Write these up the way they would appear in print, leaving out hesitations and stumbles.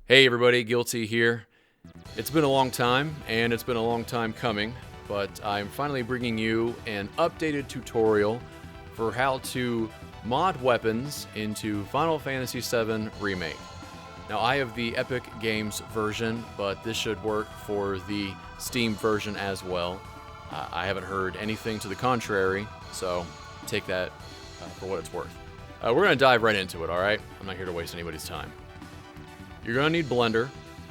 Hey everybody, Guilty here. It's been a long time, and it's been a long time coming, but I'm finally bringing you an updated tutorial for how to mod weapons into Final Fantasy VII Remake. Now, I have the Epic Games version, but this should work for the Steam version as well. I haven't heard anything to the contrary, so take that for what it's worth. We're going to dive right into it, alright? I'm not here to waste anybody's time. You're going to need Blender.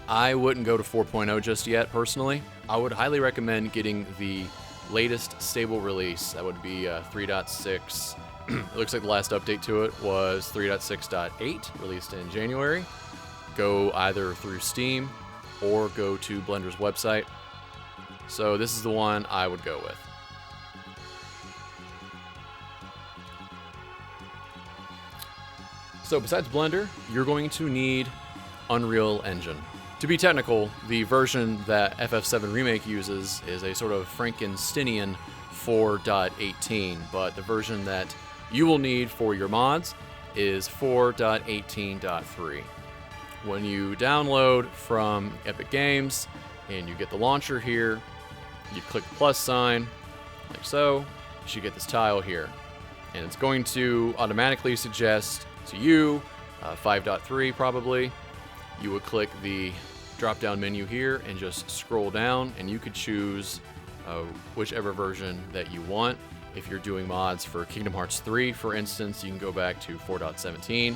I wouldn't go to 4.0 just yet, personally. I would highly recommend getting the latest stable release. That would be 3.6. It looks like the last update to it was 3.6.8, released in January. Go either through Steam or go to Blender's website. So this is the one I would go with. So besides Blender, you're going to need Unreal Engine. To be technical, the version that FF7 Remake uses is a sort of Frankensteinian 4.18, but the version that you will need for your mods is 4.18.3. When you download from Epic Games and you get the launcher here, you click the plus sign, like so, you should get this tile here. And it's going to automatically suggest to you 5.3 probably. You would click the drop-down menu here and just scroll down, and you could choose whichever version that you want. If you're doing mods for Kingdom Hearts 3, for instance, you can go back to 4.17.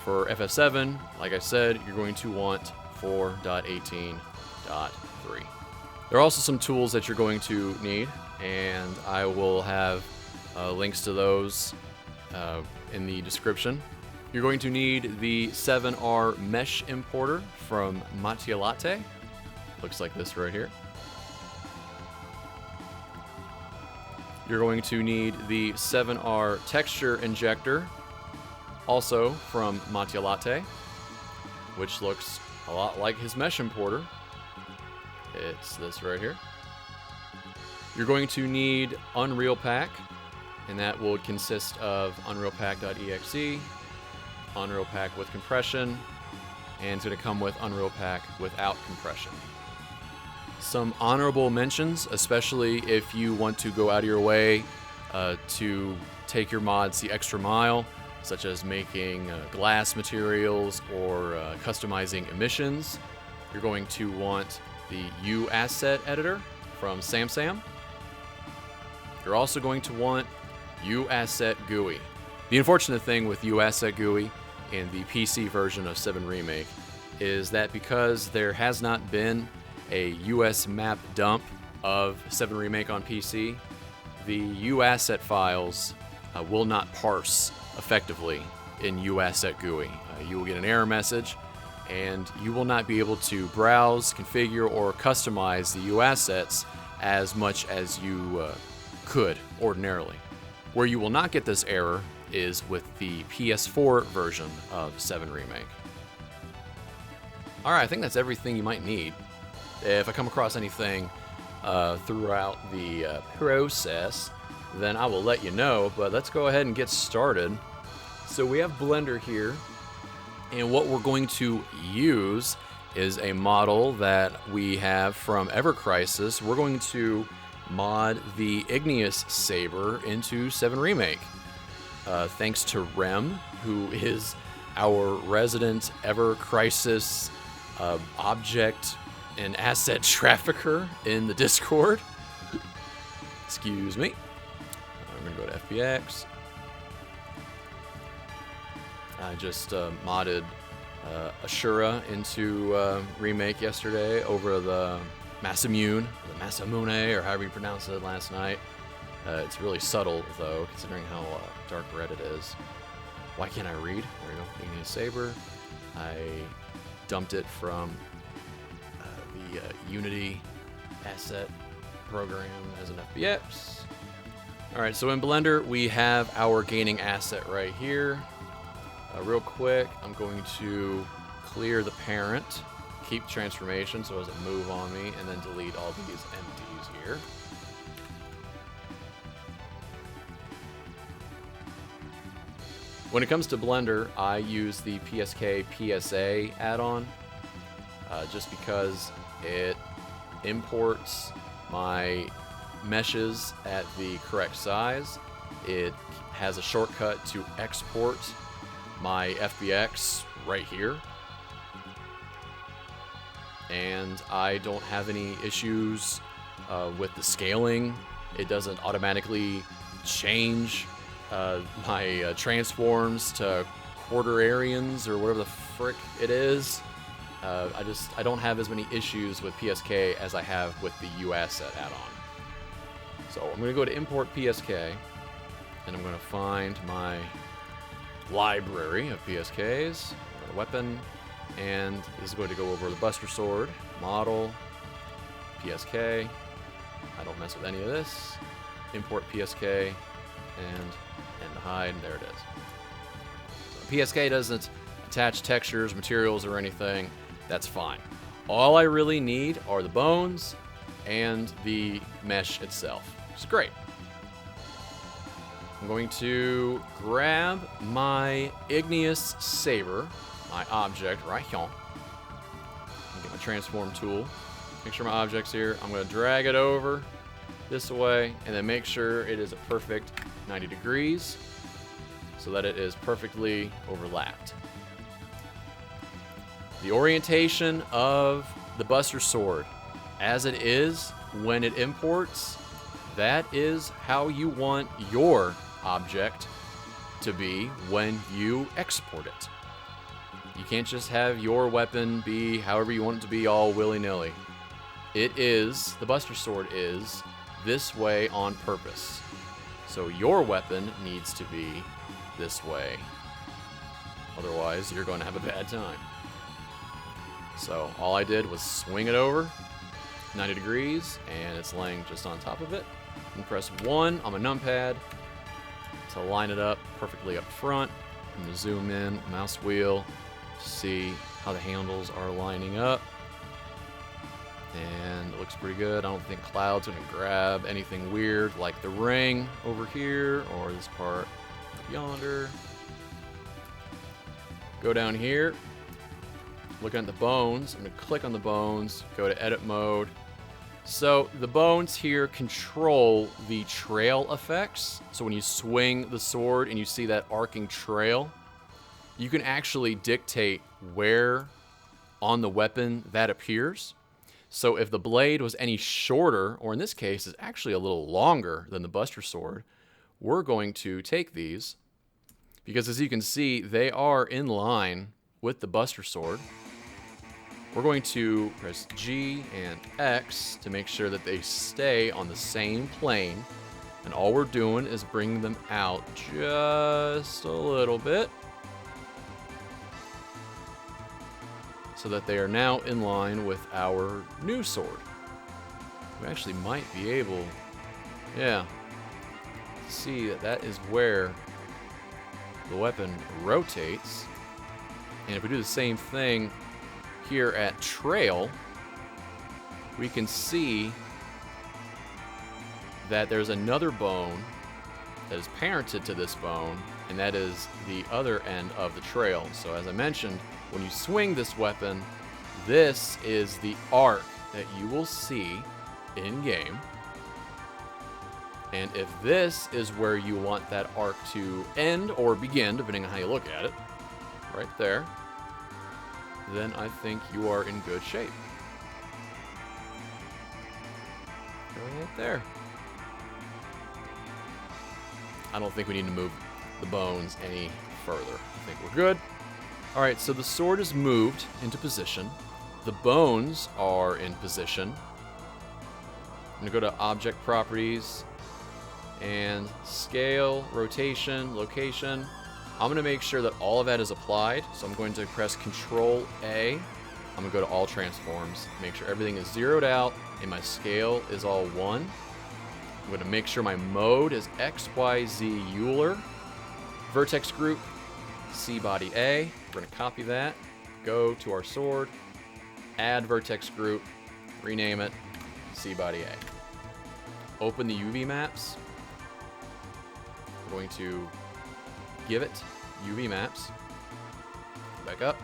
For FF7, like I said, you're going to want 4.18.3. There are also some tools that you're going to need, and I will have links to those in the description. You're going to need the 7R mesh importer from Materia. Looks like this right here. You're going to need the 7R texture injector, also from Materia, which looks a lot like his mesh importer. It's this right here. You're going to need UnrealPak, and that will consist of UnrealPak.exe, UnrealPak with compression, and it's going to come with UnrealPak without compression. Some honorable mentions, especially if you want to go out of your way to take your mods the extra mile, such as making glass materials or customizing emissions. You're going to want the uAssetEditor from Samsam. You're also going to want uAssetGUI. The unfortunate thing with uAssetGUI in the PC version of 7 Remake is that because there has not been a US map dump of 7 Remake on PC, the uAsset files will not parse effectively in uAssetGUI. You will get an error message, and you will not be able to browse, configure, or customize the uAssets as much as you could ordinarily. Where you will not get this error is with the PS4 version of 7 Remake. Alright, I think that's everything you might need. If I come across anything throughout the process, then I will let you know, but let's go ahead and get started. So we have Blender here, and what we're going to use is a model that we have from Ever Crisis. We're going to mod the Igneous Saber into 7 Remake. Thanks to Rem, who is our resident Ever Crisis object and asset trafficker in the Discord. Excuse me. I'm going to go to FBX. I just modded Ashura into Remake yesterday over the Masamune, or however you pronounce it, last night. It's really subtle, though, considering how dark red it is. Why can't I read? There we go. Igneous Saber. I dumped it from the Unity asset program as an FBX. Alright, so in Blender, we have our gaining asset right here. Real quick, I'm going to clear the parent, keep transformation so it doesn't move on me, and then delete all these empties here. When it comes to Blender, I use the PSK PSA add-on just because it imports my meshes at the correct size. It has a shortcut to export my FBX right here. And I don't have any issues with the scaling. It doesn't automatically change my transforms to quarter-arians or whatever the frick it is. I don't have as many issues with PSK as I have with the uAsset add-on. So I'm going to go to import PSK, and I'm going to find my library of PSKs, weapon, and this is going to go over the Buster Sword, model, PSK. I don't mess with any of this. Import PSK, and the hide, and there it is. So PSK doesn't attach textures, materials, or anything. That's fine. All I really need are the bones and the mesh itself. It's great. I'm going to grab my igneous saber, my object right here. Get my transform tool. Make sure my object's here. I'm going to drag it over this way and then make sure it is a perfect 90 degrees so that it is perfectly overlapped. The orientation of the Buster Sword as it is when it imports, that is how you want your object to be when you export it. You can't just have your weapon be however you want it to be all willy-nilly. It is, the Buster Sword is, this way on purpose. So your weapon needs to be this way. Otherwise, you're going to have a bad time. So all I did was swing it over 90 degrees, and it's laying just on top of it. And press 1 on my numpad to line it up perfectly up front. I'm going to zoom in, mouse wheel, see how the handles are lining up. And it looks pretty good. I don't think Cloud's going to grab anything weird like the ring over here or this part up yonder. Go down here. Looking at the bones. I'm going to click on the bones, go to edit mode. So the bones here control the trail effects. So when you swing the sword and you see that arcing trail, you can actually dictate where on the weapon that appears. So if the blade was any shorter, or in this case is actually a little longer than the Buster Sword, we're going to take these because as you can see, they are in line with the Buster Sword. We're going to press G and X to make sure that they stay on the same plane. And all we're doing is bringing them out just a little bit so that they are now in line with our new sword. We actually might be able, yeah, to see that that is where the weapon rotates. And if we do the same thing here at trail, we can see that there's another bone that is parented to this bone, and that is the other end of the trail. So as I mentioned, when you swing this weapon, this is the arc that you will see in game. And if this is where you want that arc to end or begin, depending on how you look at it, right there, then I think you are in good shape. Right there. I don't think we need to move the bones any further. I think we're good. All right, so the sword is moved into position. The bones are in position. I'm gonna go to Object Properties and Scale, Rotation, Location. I'm gonna make sure that all of that is applied. So I'm going to press Control A. I'm gonna go to All Transforms, make sure everything is zeroed out and my scale is all 1. I'm gonna make sure my mode is XYZ Euler. Vertex Group, C Body A. We're gonna copy that, go to our sword, add Vertex Group, rename it C Body A. Open the UV maps. We're going to give it UV maps. Back up.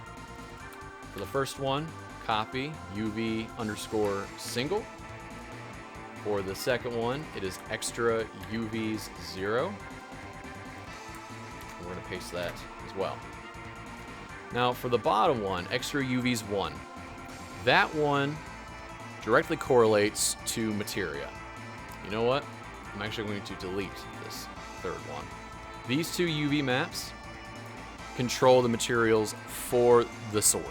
For the first one, copy UV underscore single. For the second one, it is extra UVs 0. And we're going to paste that as well. Now for the bottom one, extra UVs 1. That one directly correlates to Materia. You know what? I'm actually going to delete this third one. These two UV maps control the materials for the sword.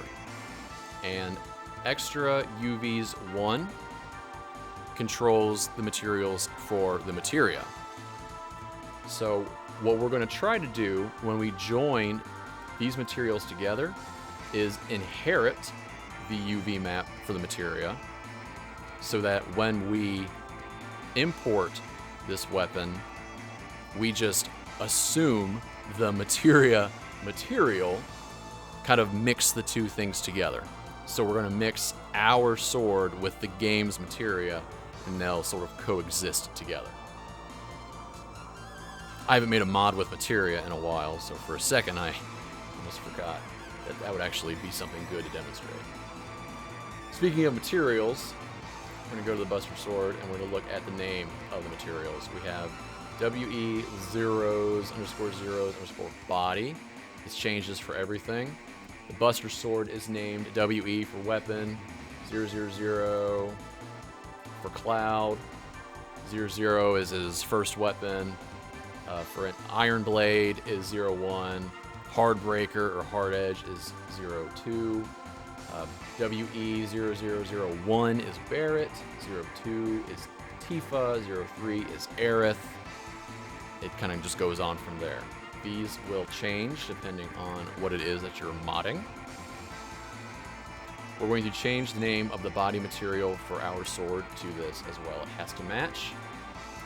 And extra UVs 1 controls the materials for the Materia. So what we're going to try to do when we join these materials together is inherit the UV map for the Materia, so that when we import this weapon, we just assume the Materia material, kind of mix the two things together. So we're going to mix our sword with the game's Materia, and they'll sort of coexist together. I haven't made a mod with Materia in a while, so for a second I almost forgot that that would actually be something good to demonstrate. Speaking of materials, we're going to go to the Buster Sword and we're going to look at the name of the materials. We have WE zeros underscore body. It's changed this for everything. The Buster Sword is named WE for weapon, 000 for cloud, 00 is his first weapon. For an Iron Blade is 01. Hardbreaker or Hard Edge is 02. WE0001 is Barrett. 02 is Tifa. 03 is Aerith. It kind of just goes on from there. These will change depending on what it is that you're modding. We're going to change the name of the body material for our sword to this as well. It has to match.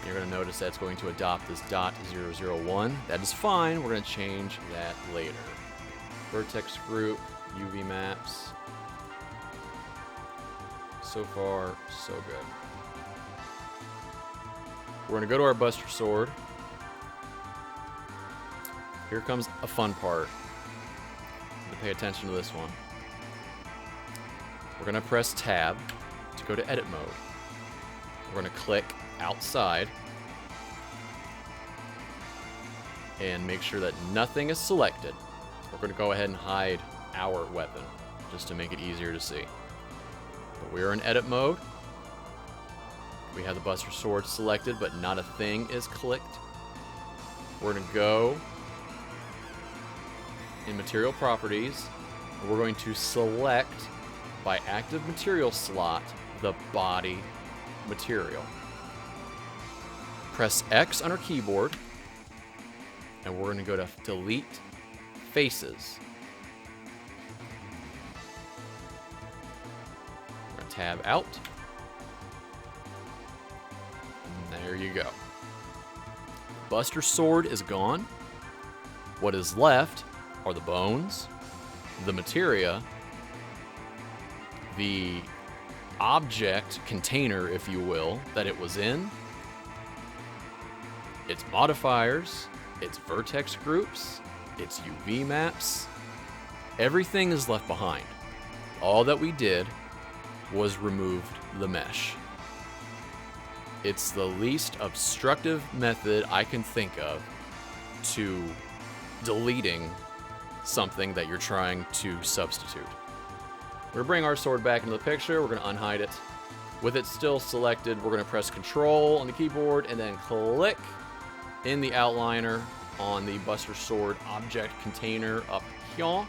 You're going to notice that's going to adopt this .001. That is fine. We're going to change that later. Vertex group, UV maps. So far, so good. We're going to go to our Buster Sword. Here comes a fun part. You have to pay attention to this one. We're going to press Tab to go to edit mode. We're going to click outside and make sure that nothing is selected. We're going to go ahead and hide our weapon just to make it easier to see. But we're in edit mode. We have the Buster Sword selected, but not a thing is clicked. We're going to go in material properties, and we're going to select by active material slot the body material. Press X on our keyboard, and we're going to go to delete faces. We're going to tab out. And there you go. Buster Sword is gone. What is left are the bones, the materia, the object container, if you will, that it was in, its modifiers, its vertex groups, its UV maps. Everything is left behind. All that we did was removed the mesh. It's the least obstructive method I can think of to deleting something that you're trying to substitute. We're going to bring our sword back into the picture. We're going to unhide it. With it still selected, we're going to press Control on the keyboard and then click in the outliner on the Buster Sword object container up here.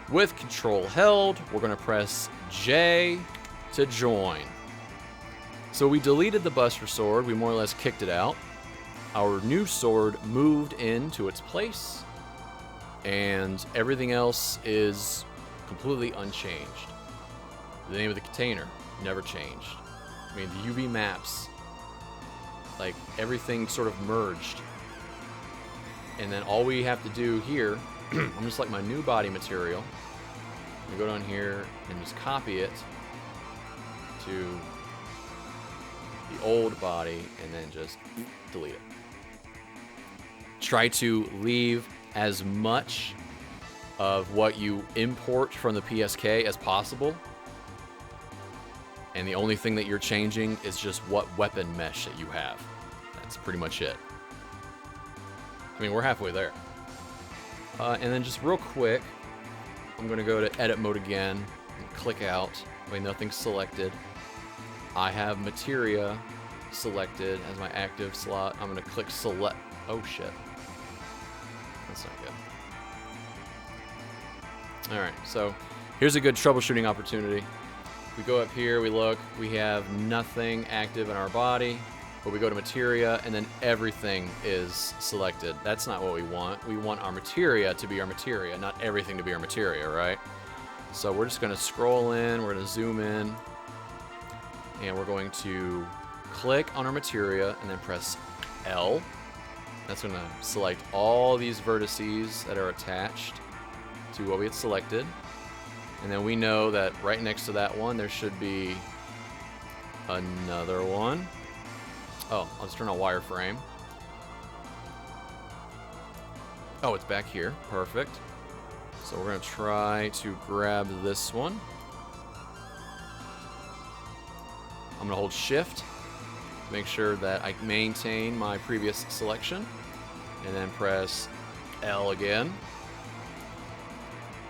With Control held, we're going to press J to join. So we deleted the Buster Sword. We more or less kicked it out. Our new sword moved into its place, and everything else is completely unchanged. The name of the container never changed. I mean, the UV maps, like, everything sort of merged. And then all we have to do here, I'm going to select my new body material. I'm going to go down here and just copy it to the old body and then just delete it. Try to leave as much of what you import from the PSK as possible. And the only thing that you're changing is just what weapon mesh that you have. That's pretty much it. I mean, we're halfway there. And then just real quick, I'm going to go to edit mode again and click out. Wait, nothing's selected. I have Materia selected as my active slot. I'm going to click select. Oh, shit. That's not good. Alright, so here's a good troubleshooting opportunity. We go up here, we look, we have nothing active in our body, but we go to Materia, and then everything is selected. That's not what we want. We want our Materia to be our Materia, not everything to be our Materia, right? So we're just going to scroll in, we're going to zoom in, and we're going to click on our Materia, and then press L. That's going to select all these vertices that are attached to what we had selected. And then we know that right next to that one, there should be another one. Oh, I'll just turn on wireframe. Oh, it's back here. Perfect. So we're going to try to grab this one. I'm going to hold Shift to make sure that I maintain my previous selection. And then press L again.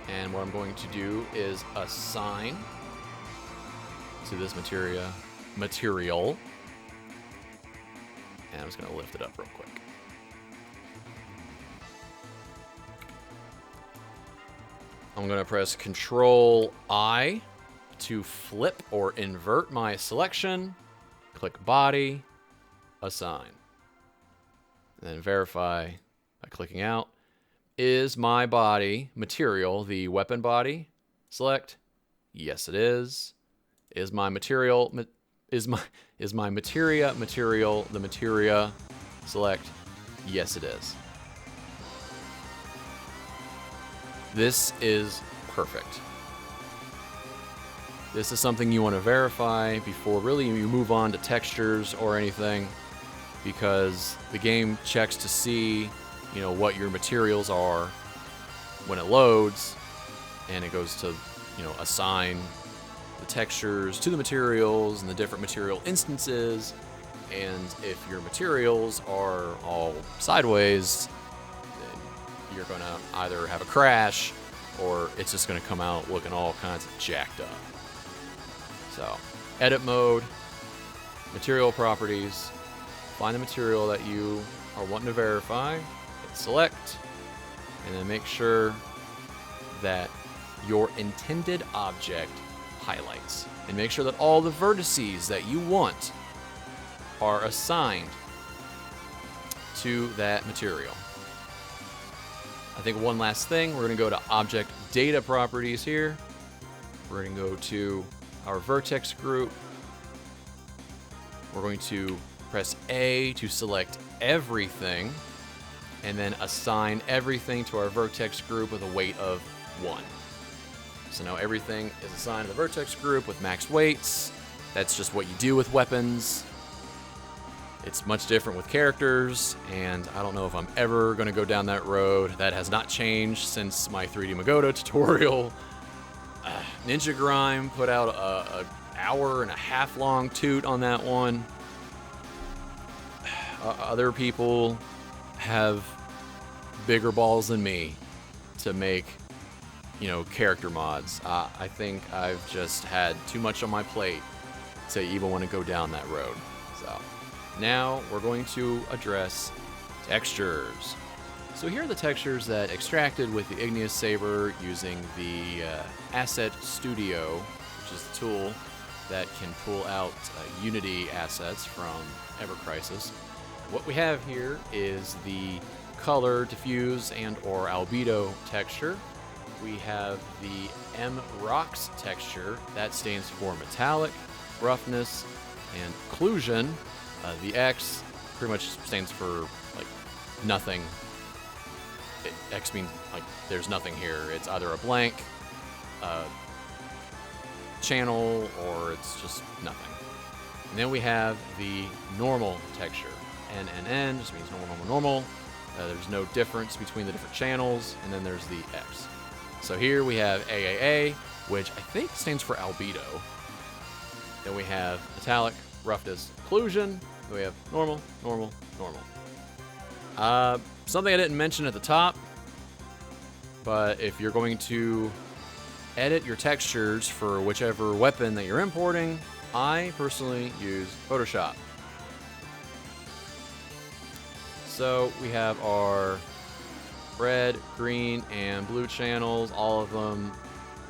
And what I'm going to do is assign to this material. And I'm just going to lift it up real quick. I'm going to press Control I to flip or invert my selection. Click Body, Assign. And then verify by clicking out. Is my body material the weapon body? Select. Yes, it is. Is my material is my materia material the materia? Select. Yes, it is. This is perfect. This is something you want to verify before really you move on to textures or anything, because the game checks to see, you know, what your materials are when it loads, and it goes to, you know, assign the textures to the materials and the different material instances. And if your materials are all sideways, then you're going to either have a crash or it's just going to come out looking all kinds of jacked up. So, edit mode, material properties, find the material that you are wanting to verify, hit select, and then make sure that your intended object highlights. And make sure that all the vertices that you want are assigned to that material. I think one last thing, we're going to go to Object Data Properties here. We're going to go to our vertex group. We're going to press A to select everything, and then assign everything to our vertex group with a weight of 1. So now everything is assigned to the vertex group with max weights. That's just what you do with weapons. It's much different with characters, and I don't know if I'm ever going to go down that road. That has not changed since my 3D Magoto tutorial. Ninja Grime put out a hour-and-a-half long toot on that one. Other people have bigger balls than me to make, you know, character mods. I think I've just had too much on my plate to even want to go down that road. So now we're going to address textures. So here are the textures that extracted with the Igneous Saber using the Asset Studio, which is the tool that can pull out Unity assets from Ever Crisis. What we have here is the color, diffuse, and or albedo texture. We have the M-Rocks texture. That stands for metallic, roughness, and occlusion. The X pretty much stands for like nothing. X means like there's nothing here. It's either a blank channel or it's just nothing. And then we have the normal texture. NNN just means normal, normal, normal. There's no difference between the different channels, and then there's the X. So here we have AAA, which I think stands for albedo. Then we have metallic, roughness, occlusion. Then we have normal, normal, normal. Something I didn't mention at the top, but if you're going to edit your textures for whichever weapon that you're importing, I personally use Photoshop. So we have our red, green, and blue channels, all of them.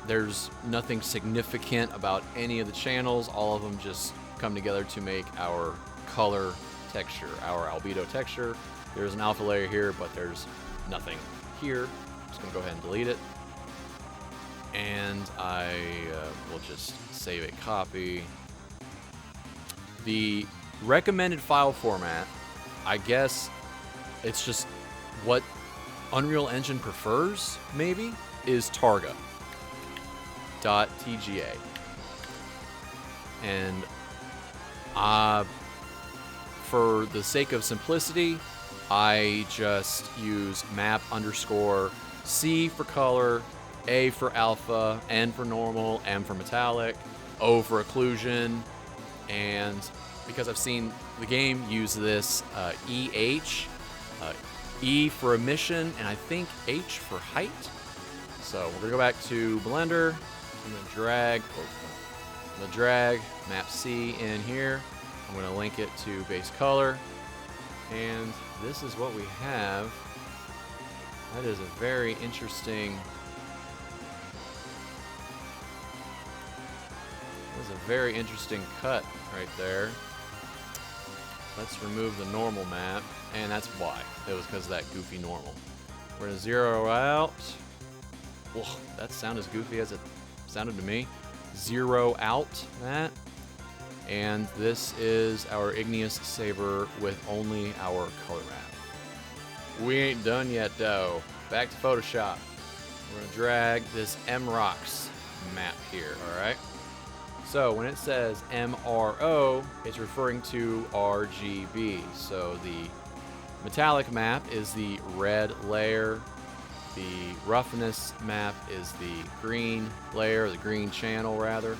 There's nothing significant about any of the channels. All of them just come together to make our color texture, our albedo texture. There's an alpha layer here, but there's nothing here. I'm just gonna go ahead and delete it. And I will just save a copy. The recommended file format, I guess it's just what Unreal Engine prefers, maybe, is targa.tga. And for the sake of simplicity, I just use map_C for color, A for alpha, N for normal, M for metallic, O for occlusion, and because I've seen the game use this, EH, E for emission, and I think H for height. So we're gonna go back to Blender. I'm gonna drag map C in here. I'm gonna link it to base color, and this is what we have. That is a very interesting. That is a very interesting cut right there. Let's remove the normal map, and that's why. It was because of that goofy normal. We're gonna zero out. Whoa, that sounded as goofy as it sounded to me. Zero out that. And this is our igneous saber with only our color map. We ain't done yet though. Back to Photoshop. We're gonna drag this MROX map here, alright? So when it says MRO, it's referring to RGB. So the metallic map is the red layer. The roughness map is the green layer, the green channel rather.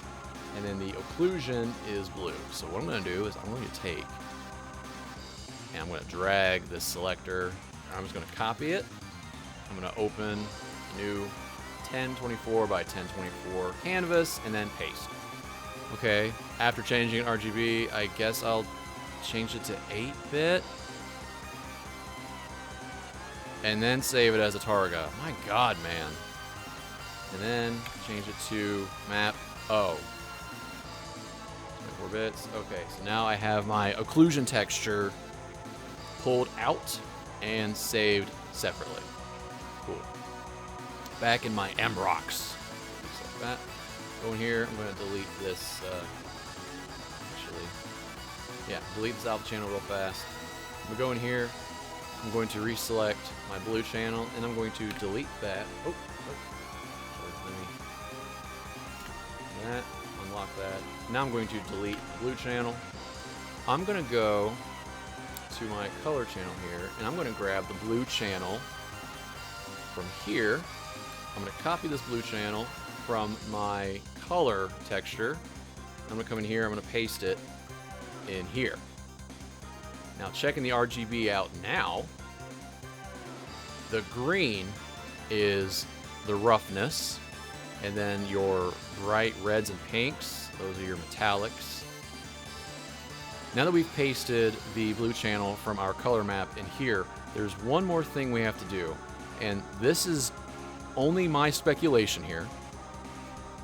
And then the occlusion is blue. So what I'm going to do is I'm going to take and I'm going to drag this selector. I'm just going to copy it. I'm going to open a new 1024 by 1024 canvas and then paste. Okay, after changing RGB, I guess I'll change it to 8-bit. And then save it as a targa. My god, man. And then change it to map O. 24 bits. Okay, so now I have my occlusion texture pulled out and saved separately. Cool. Back in my MROX. Just like that. Go in here, I'm going to delete this, delete this alpha channel real fast. I'm going to go in here, I'm going to reselect my blue channel, and I'm going to delete that. Sorry, let me that, unlock that. Now I'm going to delete the blue channel. I'm going to go to my color channel here, and I'm going to grab the blue channel from here. I'm going to copy this blue channel from my color texture. I'm going to come in here, I'm going to paste it in here. Now checking the RGB out now, the green is the roughness, and then your bright reds and pinks, those are your metallics. Now that we've pasted the blue channel from our color map in here, there's one more thing we have to do, and this is only my speculation here.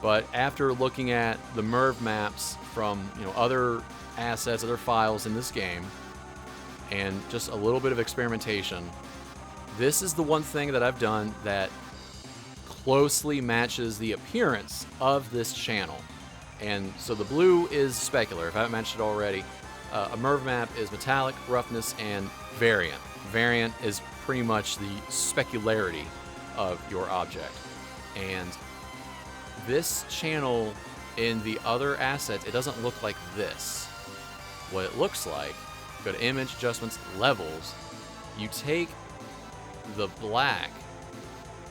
But after looking at the MERV maps from other assets, other files in this game, and just a little bit of experimentation, this is the one thing that I've done that closely matches the appearance of this channel. And so the blue is specular, if I haven't mentioned it already. A MERV map is metallic, roughness, and variant. Variant is pretty much the specularity of your object. And this channel in the other assets, it doesn't look like this. What it looks like, go to Image, Adjustments, Levels, you take the black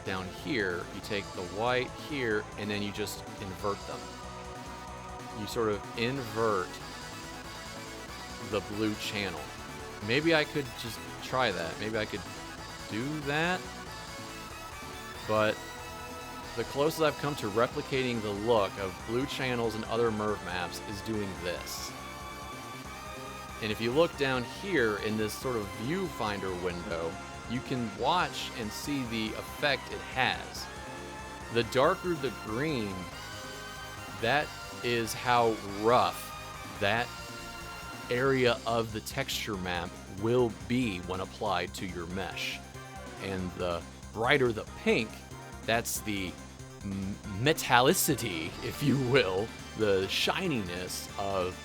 down here, you take the white here, and then you just invert them. You sort of invert the blue channel. Maybe I could just try that. Maybe I could do that. But the closest I've come to replicating the look of blue channels and other MERV maps is doing this. And if you look down here in this sort of viewfinder window, you can watch and see the effect it has. The darker the green, that is how rough that area of the texture map will be when applied to your mesh. And the brighter the pink, that's the metallicity, if you will, the shininess of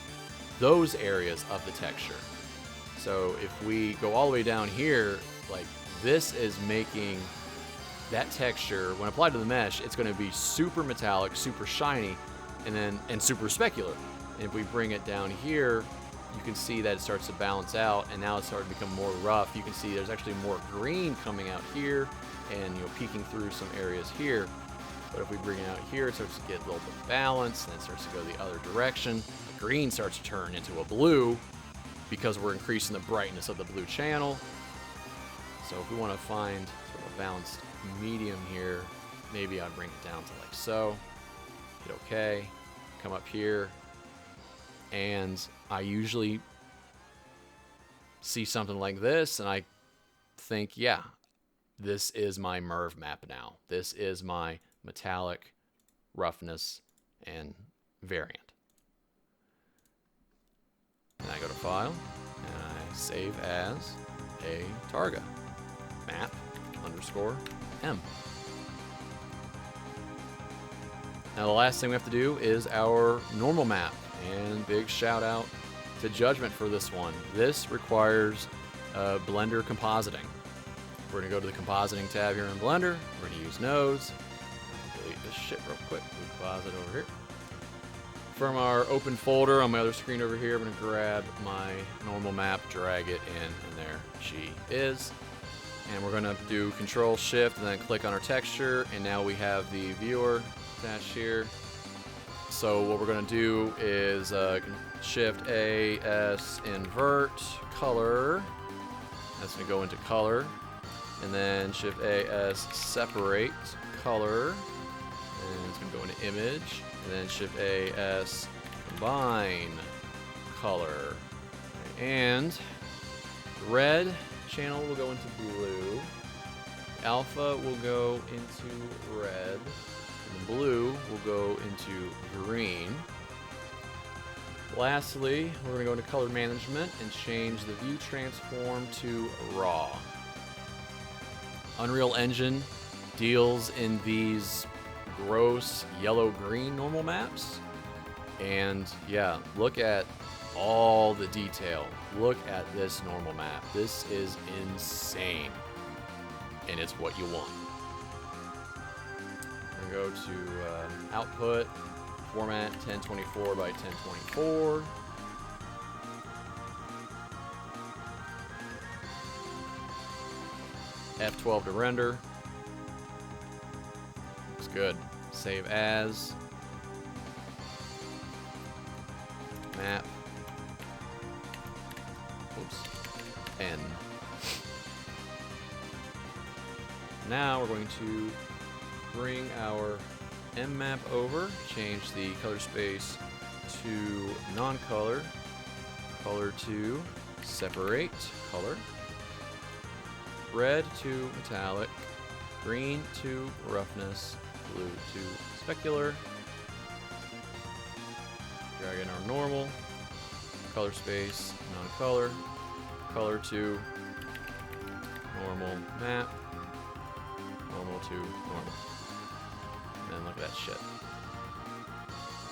those areas of the texture. So if we go all the way down here, like this is making that texture, when applied to the mesh, it's going to be super metallic, super shiny, and super specular. And if we bring it down here, you can see that it starts to balance out, and now it's starting to become more rough. You can see there's actually more green coming out here, and peeking through some areas here. But if we bring it out here, it starts to get a little bit balanced, and it starts to go the other direction. The green starts to turn into a blue because we're increasing the brightness of the blue channel. So if we want to find sort of a balanced medium here, maybe I'd bring it down to like so. Hit OK. Come up here. And I usually see something like this, and I think, yeah, this is my MERV map now. This is my metallic roughness and variant. And I go to File, and I save as a targa, map_M. Now the last thing we have to do is our normal map. And big shout out to Judgment for this one. This requires Blender compositing. We're going to go to the compositing tab here in Blender. We're going to use nodes. Delete this shit real quick. We composite over here. From our open folder on my other screen over here, I'm going to grab my normal map, drag it in, and there she is. And we're going to do Control Shift and then click on our texture, and now we have the viewer attached here. So what we're going to do is Shift A, S, invert, color. That's going to go into color. And then Shift A, S, separate, color. And it's going to go into image. And then Shift A, S, combine, color. And red channel will go into blue. Alpha will go into red. And the blue will go into green. Lastly, we're going to go into color management and change the view transform to raw. Unreal Engine deals in these gross yellow-green normal maps. And yeah, look at all the detail. Look at this normal map. This is insane. And it's what you want. We're going to go to output, format 1024 by 1024. F12 to render. Looks good. Save as. Map. Oops. N. Now we're going to bring our M map over, change the color space to non-color, color to separate, color, red to metallic, green to roughness, blue to specular, drag in our normal, color space, non-color, color to normal map, normal to normal. And look at that shit.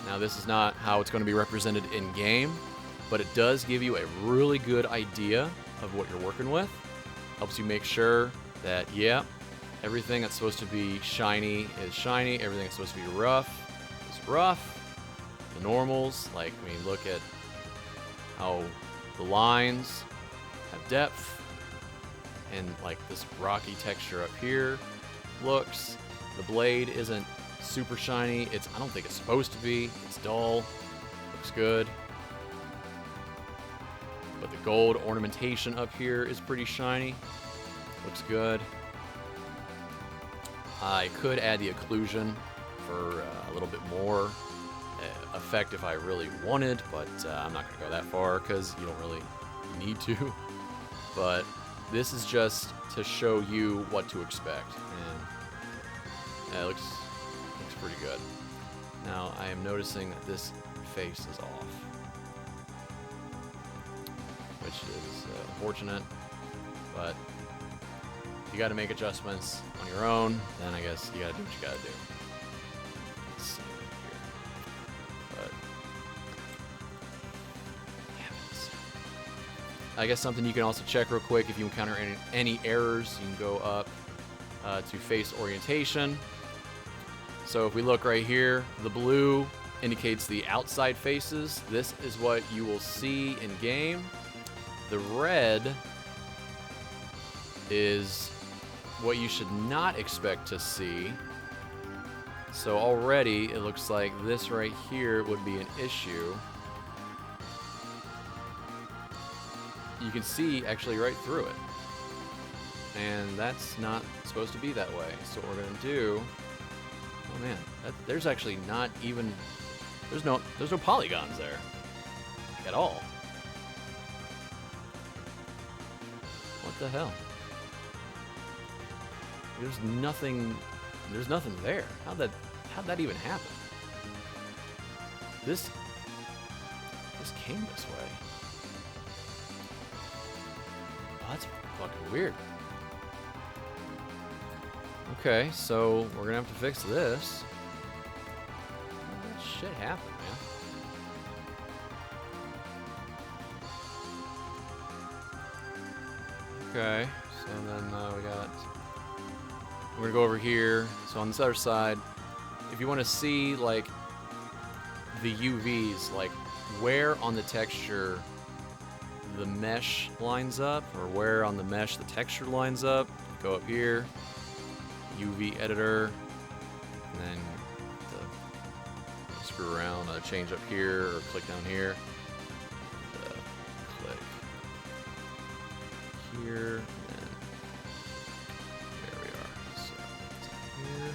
Now this is not how it's going to be represented in game, but it does give you a really good idea of what you're working with. Helps you make sure that, yeah, everything that's supposed to be shiny is shiny, everything that's supposed to be rough is rough. The normals, like, I mean, look at how the lines have depth and like this rocky texture up here looks. The blade isn't super shiny. I don't think it's supposed to be. It's dull. Looks good. But the gold ornamentation up here is pretty shiny. Looks good. I could add the occlusion for a little bit more effect if I really wanted, but I'm not going to go that far because you don't really need to. But this is just to show you what to expect, and it looks pretty good. Now I am noticing that this face is off, which is unfortunate, but if you got to make adjustments on your own, then I guess you got to do what you got to do. Let's see right here. But I guess something you can also check real quick if you encounter any errors, you can go up to face orientation. So if we look right here, the blue indicates the outside faces. This is what you will see in game. The red is what you should not expect to see. So already it looks like this right here would be an issue. You can see actually right through it. And that's not supposed to be that way. So what we're gonna do, oh man, there's actually not even, there's no polygons there at all. What the hell? There's nothing there. How'd that even happen? This came this way. Oh, that's fucking weird. Okay, so we're gonna have to fix this. How did shit happen, man? Okay, so then we're gonna go over here. So on this other side, if you want to see like the UVs, like where on the texture the mesh lines up, or where on the mesh the texture lines up, go up here, UV editor, and then screw around, change up here, or click down here, click here, and then there we are. So it's up here.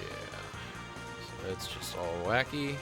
Yeah, so it's just all wacky.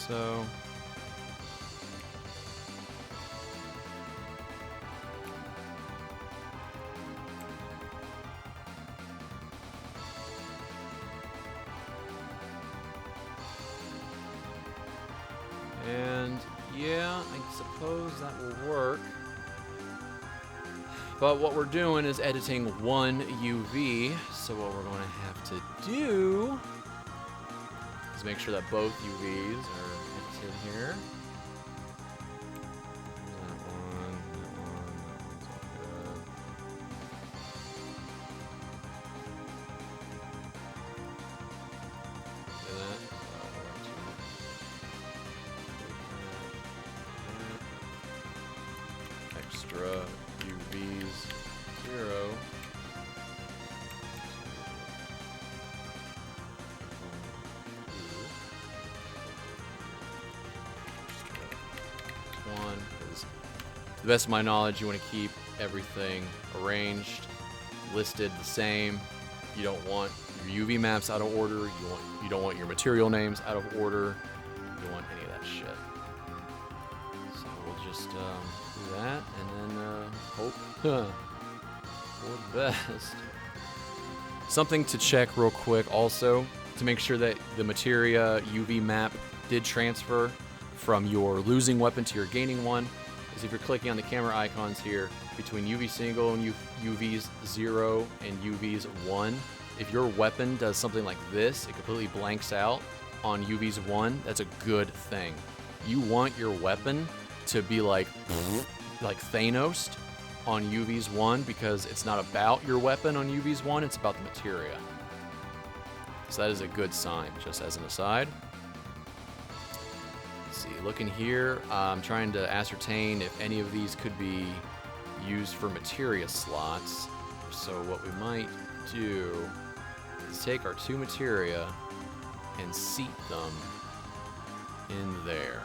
So and yeah, I suppose that will work. But what we're doing is editing one UV, so what we're going to have to do is make sure that both UVs are edited here. That one's all good. See that? Extra UVs 0. To the best of my knowledge, you want to keep everything arranged, listed the same. You don't want your UV maps out of order. You don't want your material names out of order. You don't want any of that shit. just do that, and then hope for the best. Something to check real quick also, to make sure that the Materia UV map did transfer from your losing weapon to your gaining one, is if you're clicking on the camera icons here between UV single and UVs 0 and UVs 1, if your weapon does something like this, it completely blanks out on UVs 1, that's a good thing. You want your weapon to be like Thanos on UVs 1, because it's not about your weapon on UVs 1, it's about the Materia. So that is a good sign, just as an aside. Let's see, looking here, I'm trying to ascertain if any of these could be used for Materia slots. So what we might do is take our 2 Materia and seat them in there.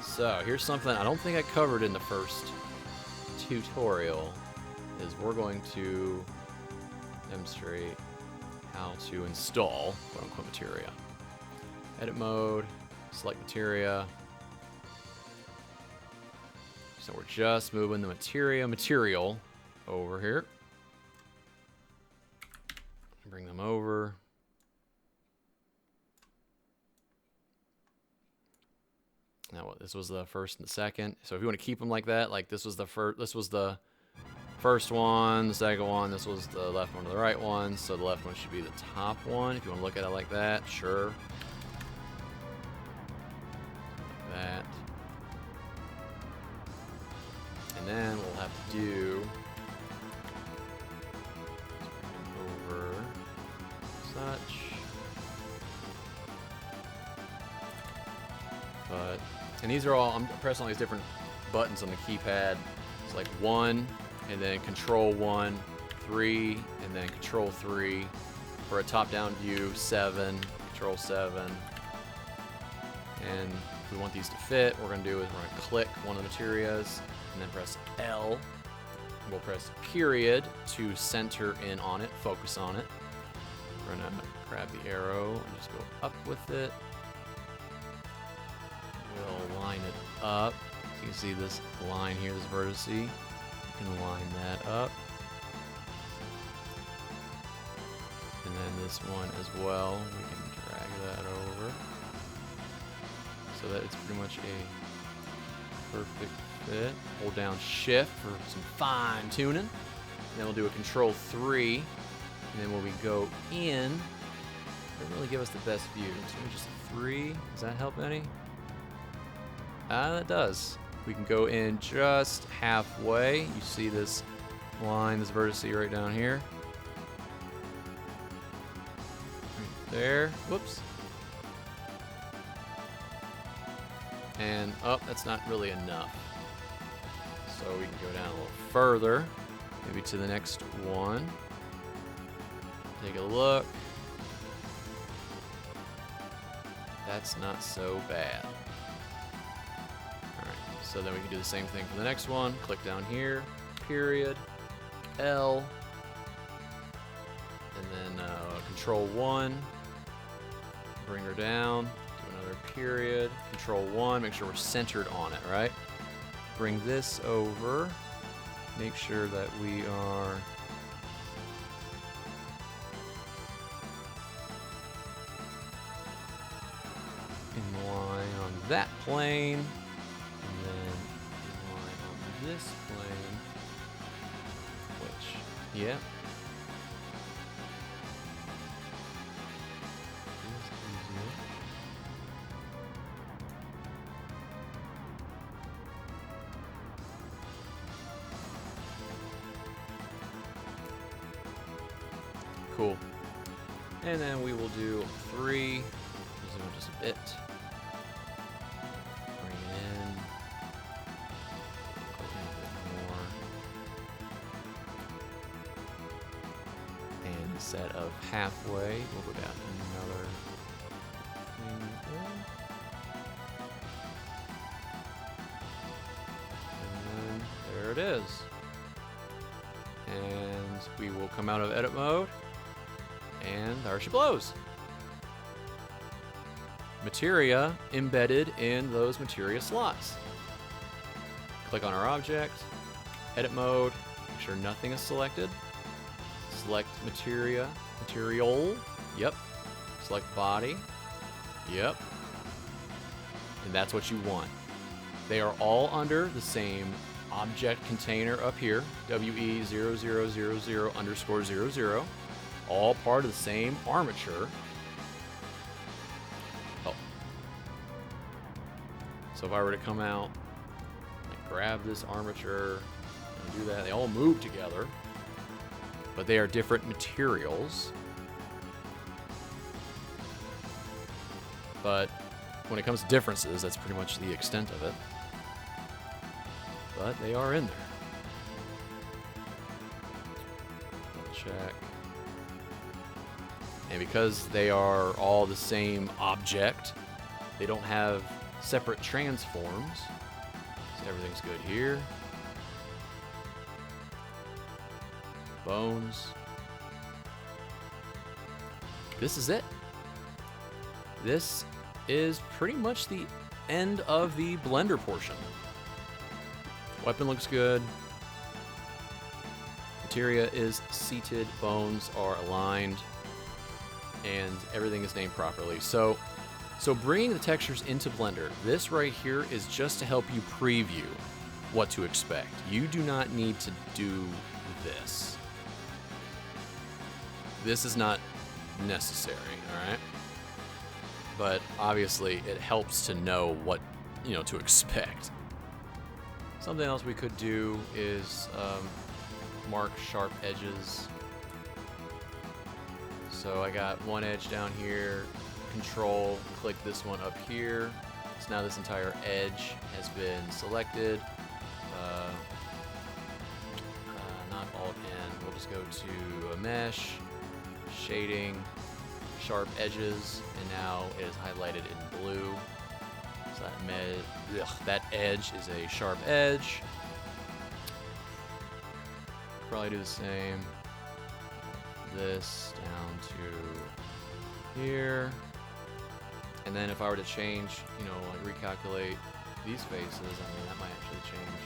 So here's something I don't think I covered in the first tutorial, is we're going to demonstrate how to install quote-unquote Materia. Edit mode, select Materia. So we're just moving the Materia material over here. Bring them over. Now this was the first and the second. So if you want to keep them like that, like this was the first one, the second one, this was the left one to the right one, so the left one should be the top one. If you want to look at it like that, sure. Like that. And then we'll have to do over such. But, and these are all, I'm pressing all these different buttons on the keypad. It's like 1, and then Control 1, 3, and then Control 3. For a top-down view, 7, Control 7. And if we want these to fit, what we're going to do is we're going to click one of the Materias, and then press L. And we'll press period to center in on it, focus on it. We're going to grab the arrow and just go up with it. We'll line it up. So you can see this line here, this vertex. You can line that up. And then this one as well. We can drag that over. So that it's pretty much a perfect fit. Hold down Shift for some fine tuning. Then we'll do a Control 3. And then when we go in, it doesn't really give us the best view. So maybe just a 3. Does that help any? That does. We can go in just halfway. You see this line, this vertex right down here. Right there. Whoops. And, oh, that's not really enough. So we can go down a little further, maybe to the next one. Take a look. That's not so bad. So then we can do the same thing for the next one. Click down here, period, L, and then Control 1, bring her down, do another period, Control 1, make sure we're centered on it, right? Bring this over, make sure that we are in line on that plane. This plane, which, yeah. Cool. And then we will do 3, zoom just a bit. Instead of halfway, we'll go down another thing there. And then there it is. And we will come out of edit mode, and there she blows. Materia embedded in those Materia slots. Click on our object, edit mode, make sure nothing is selected. Select material, yep. Select body, yep. And that's what you want. They are all under the same object container up here, WE0000_00, all part of the same armature. Oh. So if I were to come out and grab this armature and do that, they all move together, but they are different materials. But when it comes to differences, that's pretty much the extent of it. But they are in there. Double check. And because they are all the same object, they don't have separate transforms. So everything's good here. Bones. This is it. This is pretty much the end of the Blender portion. Weapon looks good. Materia is seated, bones are aligned, and everything is named properly. So bringing the textures into Blender, this right here is just to help you preview what to expect. You do not need to do this. This is not necessary, all right? But obviously it helps to know what, to expect. Something else we could do is mark sharp edges. So I got one edge down here, control, click this one up here. So now this entire edge has been selected. Not alt N, we'll just go to a mesh, shading, sharp edges, and now it is highlighted in blue. So that edge is a sharp edge. Probably do the same. This down to here. And then if I were to change, like recalculate these faces, that might actually change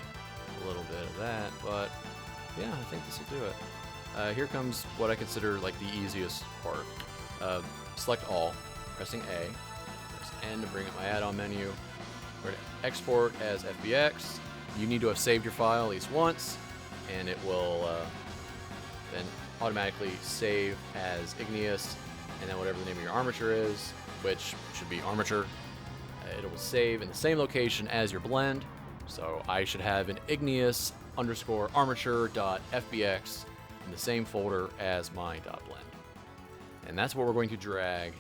a little bit of that. But yeah, I think this will do it. Here comes what I consider like the easiest part. Select all, pressing A, press N to bring up my add-on menu. We're going to export as FBX. You need to have saved your file at least once, and it will then automatically save as igneous, and then whatever the name of your armature is, which should be armature, it will save in the same location as your blend. So I should have an igneous_armature.fbx in the same folder as my .blend. And that's what we're going to drag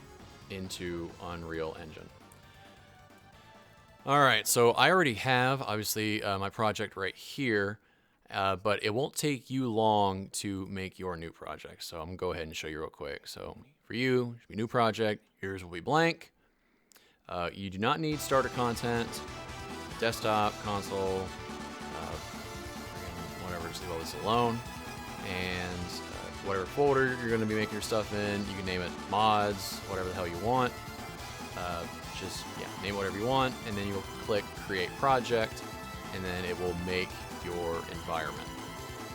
into Unreal Engine. All right, so I already have, obviously, my project right here, but it won't take you long to make your new project. So I'm going to go ahead and show you real quick. So for you, it should be new project. Yours will be blank. You do not need starter content, desktop, console, whatever, just leave all this alone. And whatever folder you're going to be making your stuff in, you can name it mods, whatever the hell you want. Name whatever you want, and then you'll click create project, and then it will make your environment.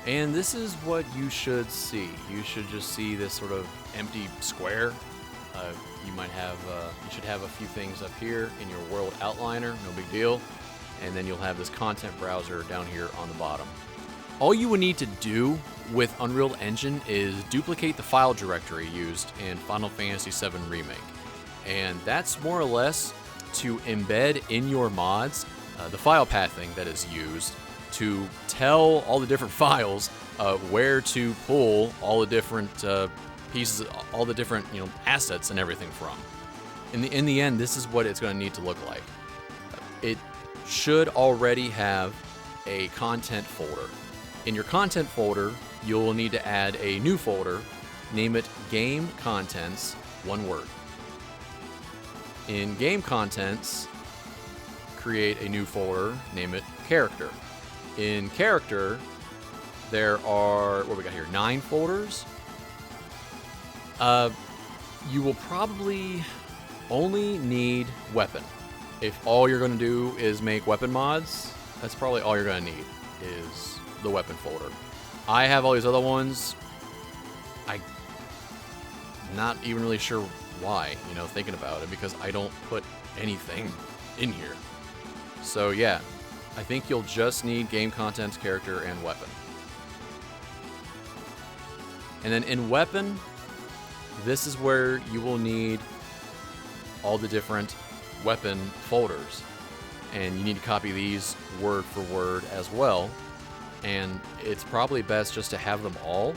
And this is what you should see. You should just see this sort of empty square. You should have a few things up here in your world outliner, no big deal. And then you'll have this content browser down here on the bottom. All you would need to do with Unreal Engine is duplicate the file directory used in Final Fantasy VII Remake. And that's more or less to embed in your mods the file pathing that is used to tell all the different files where to pull all the different pieces, all the different assets and everything from. In the end, this is what it's going to need to look like. It should already have a content folder. In your content folder, you'll need to add a new folder, name it Game Contents, one word. In Game Contents, create a new folder, name it Character. In Character, there are, what we got here, 9 folders. You will probably only need Weapon. If all you're going to do is make weapon mods, that's probably all you're going to need is the weapon folder. I have all these other ones. I'm not even really sure why, you know, thinking about it, because I don't put anything in here. So yeah, I think you'll just need game contents, character, and weapon. And then in weapon, this is where you will need all the different weapon folders. And you need to copy these word for word as well. And it's probably best just to have them all,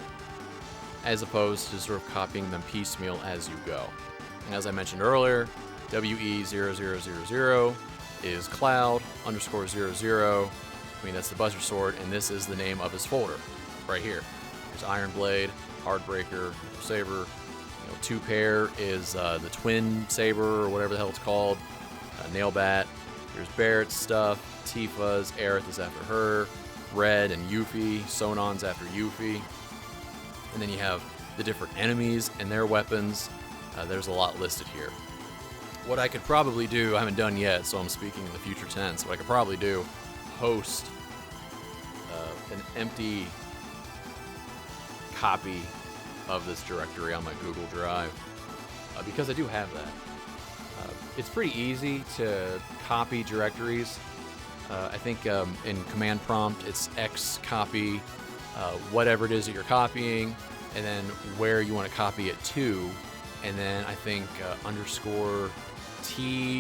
as opposed to sort of copying them piecemeal as you go. And as I mentioned earlier, WE0000 is cloud _00. I mean, that's the Buster Sword, and this is the name of his folder right here. There's Iron Blade, Hardbreaker, Saber. You know, two pair is the Twin Saber or whatever the hell it's called. Nailbat. There's Barrett's stuff. Tifa's, Aerith is after her. Red and Yuffie. Sonon's after Yuffie. And then you have the different enemies and their weapons. There's a lot listed here. What I could probably do, I haven't done yet, so I'm speaking in the future tense. What I could probably do, host an empty copy of this directory on my Google Drive, because I do have that. It's pretty easy to copy directories. I think in command prompt it's X copy whatever it is that you're copying, and then where you want to copy it to, and then I think _T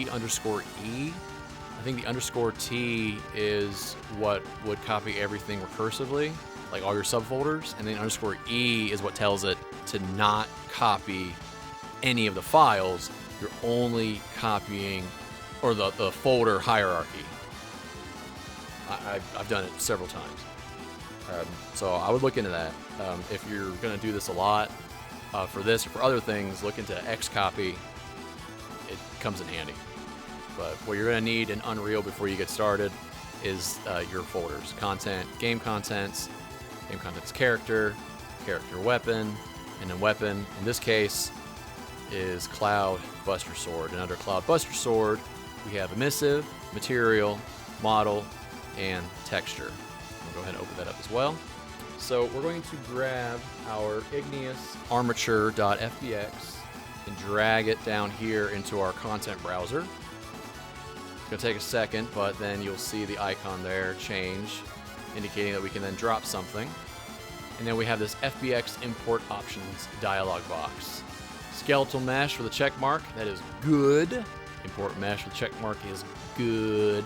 _E. I think the _T is what would copy everything recursively, like all your subfolders, and then _E is what tells it to not copy any of the files. You're only copying, or the folder hierarchy. I've done it several times. So I would look into that. If you're going to do this a lot, for this or for other things, look into Xcopy. It comes in handy. But what you're going to need in Unreal before you get started is your folders. Content, game contents character, character weapon, and then weapon, in this case, is Cloud Buster Sword. And under Cloud Buster Sword, we have emissive, material, model, and texture. I'll go ahead and open that up as well. So we're going to grab our Igneous Armature.fbx and drag it down here into our content browser. It's going to take a second, but then you'll see the icon there change, indicating that we can then drop something. And then we have this FBX import options dialog box. Skeletal mesh with a check mark, that is good. Import mesh with check mark is good.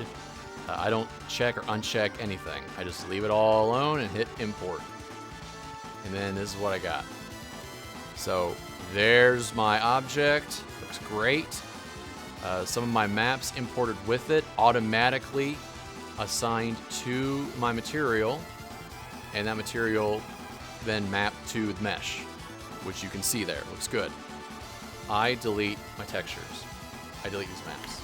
I don't check or uncheck anything. I just leave it all alone and hit import. And then this is what I got. So there's my object. Looks great. Some of my maps imported with it, automatically assigned to my material, and that material then mapped to the mesh, which you can see there. Looks good. I delete my textures. I delete these maps.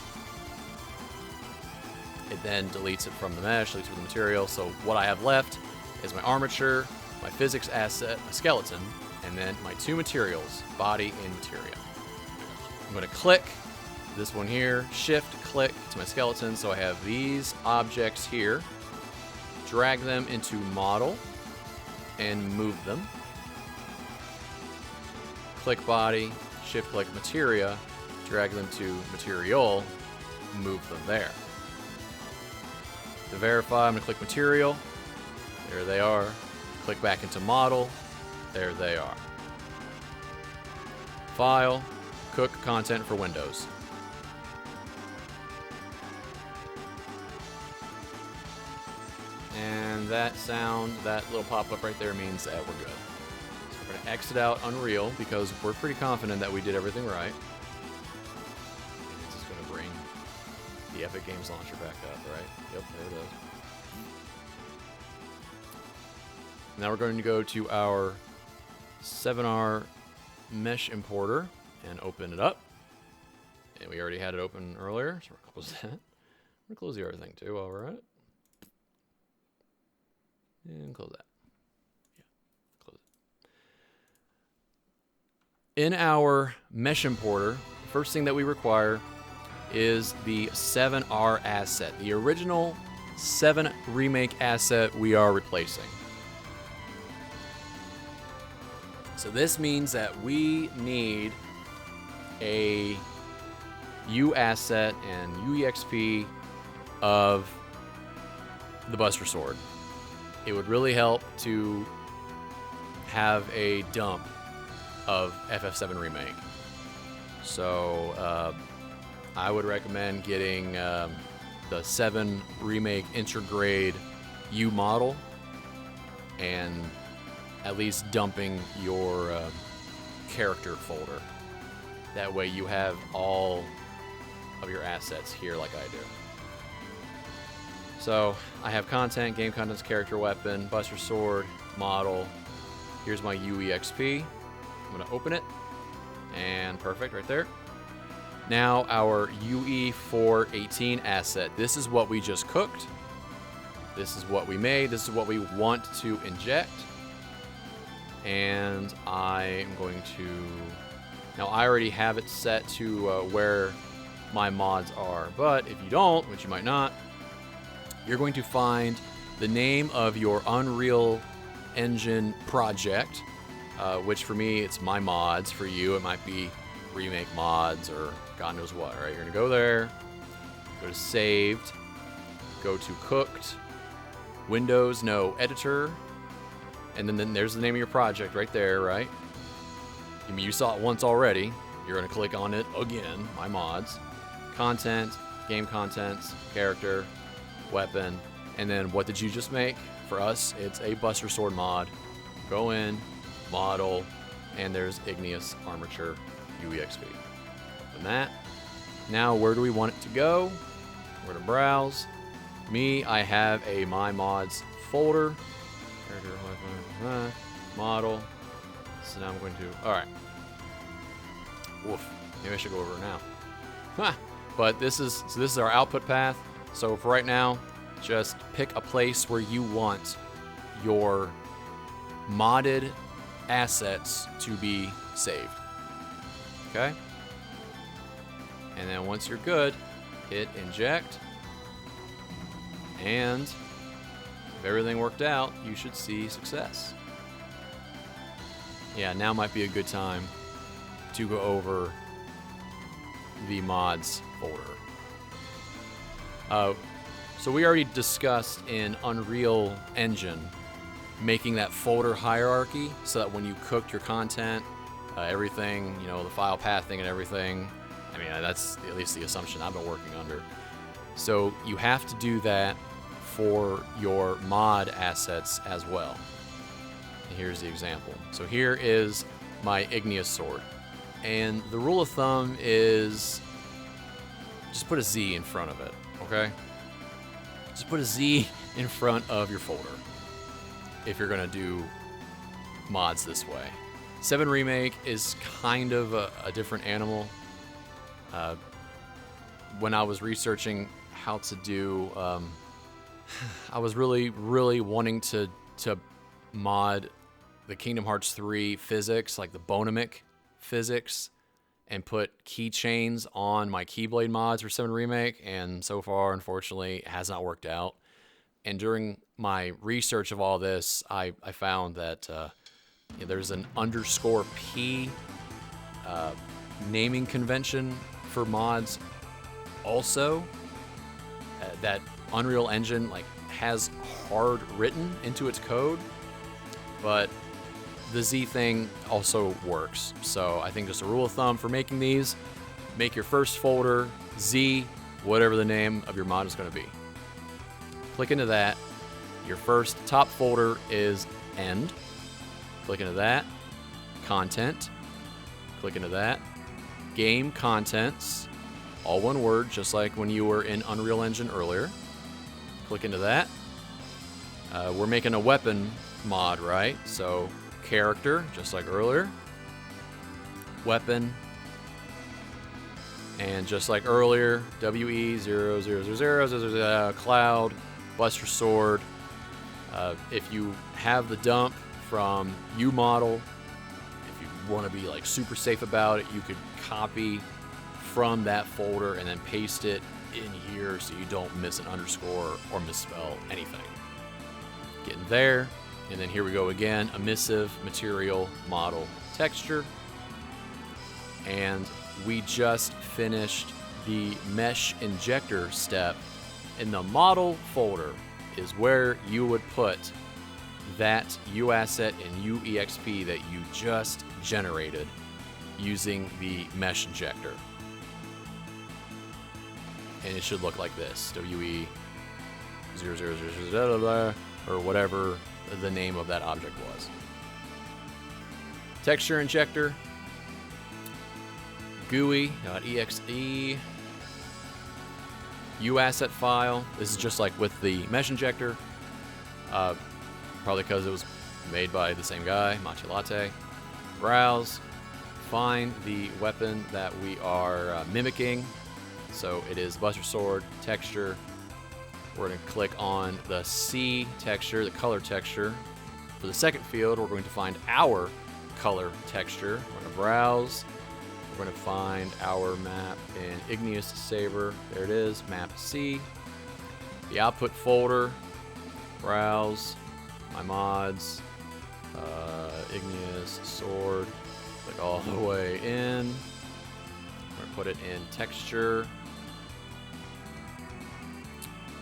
It then deletes it from the mesh, deletes it from the material. So what I have left is my armature, my physics asset, my skeleton, and then my two materials, body and materia. I'm going to click this one here, shift click to my skeleton, so I have these objects here. Drag them into model and move them. Click body, shift click materia, drag them to material, move them there. To verify, I'm going to click material. There they are. Click back into model. There they are. File, cook content for Windows. And that sound, that little pop-up right there means that we're good. So we're going to exit out Unreal because we're pretty confident that we did everything right. And it's just going to bring the Epic Games Launcher back up, right? Yep, there it is. Now we're going to go to our 7R mesh importer and open it up. And we already had it open earlier, so we'll close that. I'm going to close the other thing too while we're at it. And close that. Yeah, close it. In our mesh importer, the first thing that we require is the 7R asset. The original FF7 Remake asset we are replacing. So this means that we need a uAsset and uEXP of the Buster Sword. It would really help to have a dump of FF7 Remake. So I would recommend getting the 7 Remake Intergrade U model and at least dumping your character folder. That way you have all of your assets here like I do. So I have content, game contents, character, weapon, Buster Sword, model. Here's my uEXP. I'm gonna open it, and perfect right there. Now our UE418 asset. This is what we just cooked. This is what we made. This is what we want to inject. And I am going to, now I already have it set to where my mods are, but if you don't, which you might not, you're going to find the name of your Unreal Engine project, which for me, it's my mods. For you, it might be Remake mods or God knows what. All right, you're gonna go there, go to saved, go to cooked, Windows, no, editor, and then there's the name of your project right there, right? I mean, you saw it once already. You're gonna click on it again, my mods, content, game contents, character, weapon, and then what did you just make? For us, it's a Buster Sword mod. Go in, model, and there's Igneous Armature uEXP. Open that. Now, where do we want it to go? We're to browse. Me, I have a My Mods folder. Character, model. So now I'm going to, all right. Woof. Maybe I should go over it now. Huh. But this is our output path. So for right now, just pick a place where you want your modded assets to be saved. Okay? And then once you're good, hit inject. And if everything worked out, you should see success. Yeah, now might be a good time to go over the mods folder. So we already discussed in Unreal Engine making that folder hierarchy so that when you cooked your content, everything, you know, the file pathing and everything, I mean, that's at least the assumption I've been working under. So you have to do that for your mod assets as well. And here's the example. So here is my Igneous Sword. And the rule of thumb is just put a Z in front of it, okay? Just put a Z in front of your folder if you're gonna do mods this way. 7 Remake is kind of a different animal. When I was researching how to do, I was really wanting to mod the Kingdom Hearts 3 physics, like the Bonamic physics, and put keychains on my Keyblade mods for 7 Remake, and so far, unfortunately, it has not worked out. And during my research of all this, I found that there's an _P naming convention for mods also that Unreal Engine has hard written into its code, but the Z thing also works. So I think just a rule of thumb for making these, make your first folder Z, whatever the name of your mod is going to be. Click into that. Your first top folder is end. Click into that. Content. Click into that. Game contents. All one word, just like when you were in Unreal Engine earlier. Click into that. We're making a weapon mod, right? So character, just like earlier. Weapon. And just like earlier, WE0000, Cloud, Buster Sword. If you have the dump from uModel, if you want to be super safe about it, you could copy from that folder and then paste it in here so you don't miss an underscore or misspell anything. Getting there, and then here we go again, emissive material model texture. And we just finished the mesh injector step. In the model folder is where you would put that uAsset and uEXP that you just generated using the mesh injector. And it should look like this, WE0000 or whatever the name of that object was. Texture injector, GUI.exe, uAsset file. This is just like with the mesh injector, probably because it was made by the same guy, Materia. Browse, find the weapon that we are mimicking. So it is Buster Sword texture. We're going to click on the C texture, the color texture. For the second field, we're going to find our color texture. We're going to browse. We're going to find our map in Igneous Saber. There it is, map C. The output folder, browse, my mods, Igneous Sword. Click all the way in. We're going to put it in texture.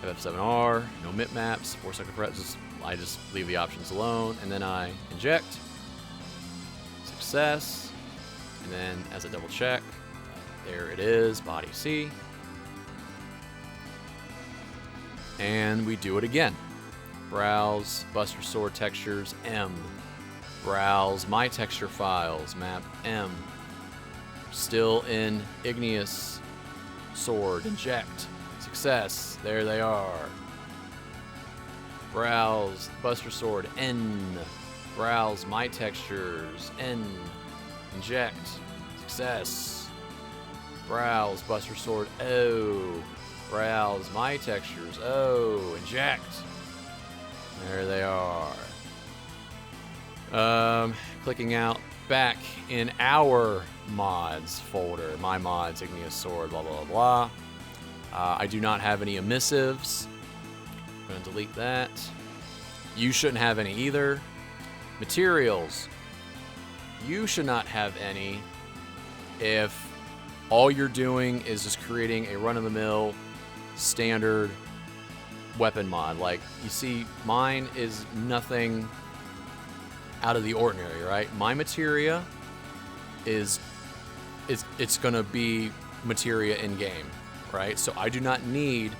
FF7R, no bitmaps, 4-second press. I just leave the options alone, and then I inject. Success. And then as a double check, there it is, body C. And we do it again. Browse, Buster Sword textures, M. Browse my texture files, map M. Still in Igneous Sword, inject. Success, there they are. Browse, Buster Sword, N. Browse my textures, N. Inject. Success. Browse, Buster Sword, O. Browse my textures, O. Inject. There they are. Clicking out back in our mods folder. My mods, Igneous Sword, blah, blah, blah, blah. I do not have any emissives. I'm going to delete that. You shouldn't have any either. Materials. You should not have any if all you're doing is just creating a run-of-the-mill standard weapon mod. Like, you see, mine is nothing out of the ordinary, right? My materia it's going to be materia in-game, right? So I do not need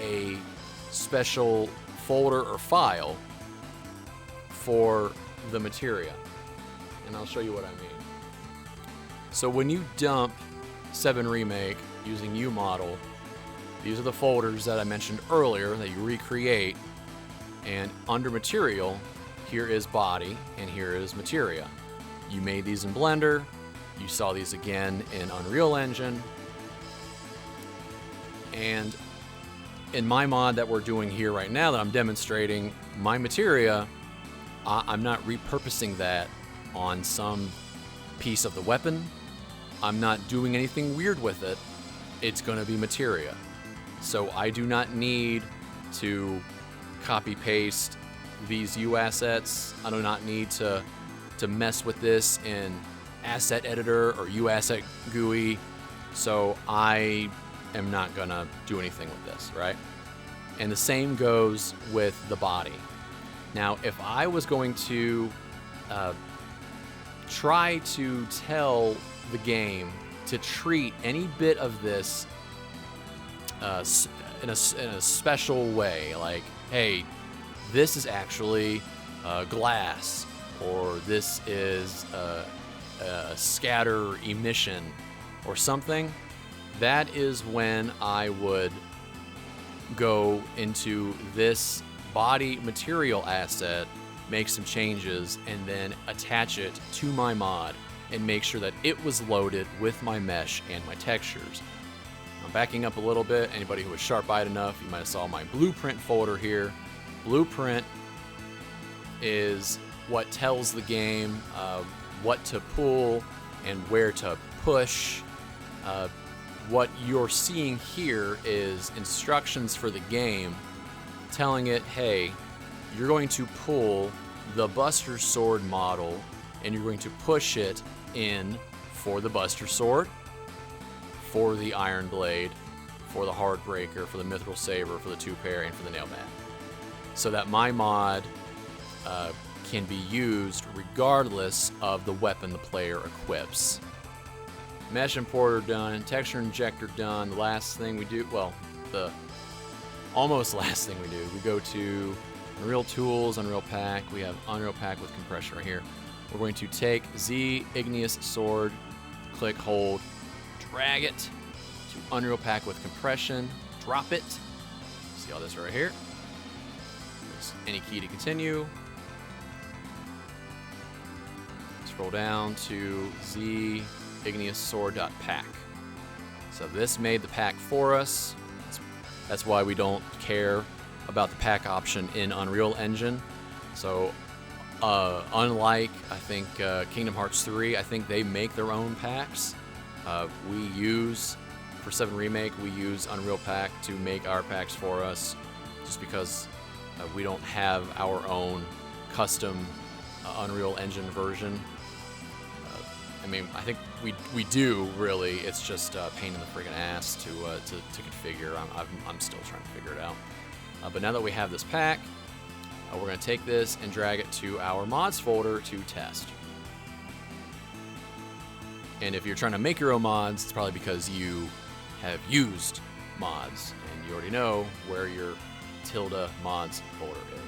a special folder or file for the materia. And I'll show you what I mean. So when you dump 7 Remake using uModel, these are the folders that I mentioned earlier that you recreate. And under material, here is body and here is materia. You made these in Blender. You saw these again in Unreal Engine. And in my mod that we're doing here right now that I'm demonstrating, my materia, I'm not repurposing that on some piece of the weapon. I'm not doing anything weird with it. It's going to be materia. So I do not need to copy paste these uAssets. I do not need to mess with this in uAssetEditor or uAssetGUI. So I am not going to do anything with this, right? And the same goes with the body. Now, if I was going to try to tell the game to treat any bit of this in a special way, like, hey, this is actually glass, or this is a scatter emission, or something, that is when I would go into this body material asset, make some changes, and then attach it to my mod and make sure that it was loaded with my mesh and my textures. I'm backing up a little bit. Anybody who was sharp-eyed enough, you might have saw my blueprint folder here. Blueprint is what tells the game what to pull and where to push what you're seeing here is instructions for the game telling it, hey, you're going to pull the Buster Sword model and you're going to push it in for the Buster Sword, for the Iron Blade, for the Heartbreaker, for the Mithril Saber, for the two-pair, and for the Nail Bat. So that my mod can be used regardless of the weapon the player equips. Mesh Importer done, Texture Injector done. The last thing we do, well, the almost last thing we do, we go to Unreal Tools, UnrealPak. We have UnrealPak with compression right here. We're going to take Z Igneous Sword, click, hold, drag it to UnrealPak with compression, drop it. See all this right here. There's any key to continue. Scroll down to Z Igneous Sword.pak. So this made the pack for us. That's why we don't care about the pack option in Unreal Engine. So unlike, I think, Kingdom Hearts 3, I think they make their own packs. We use, for 7 Remake, we use UnrealPak to make our packs for us, just because we don't have our own custom Unreal Engine version. I mean, I think we do, really. It's just a pain in the friggin' ass to configure. I'm still trying to figure it out. But now that we have this pack, we're going to take this and drag it to our mods folder to test. And if you're trying to make your own mods, it's probably because you have used mods and you already know where your ~mods folder is.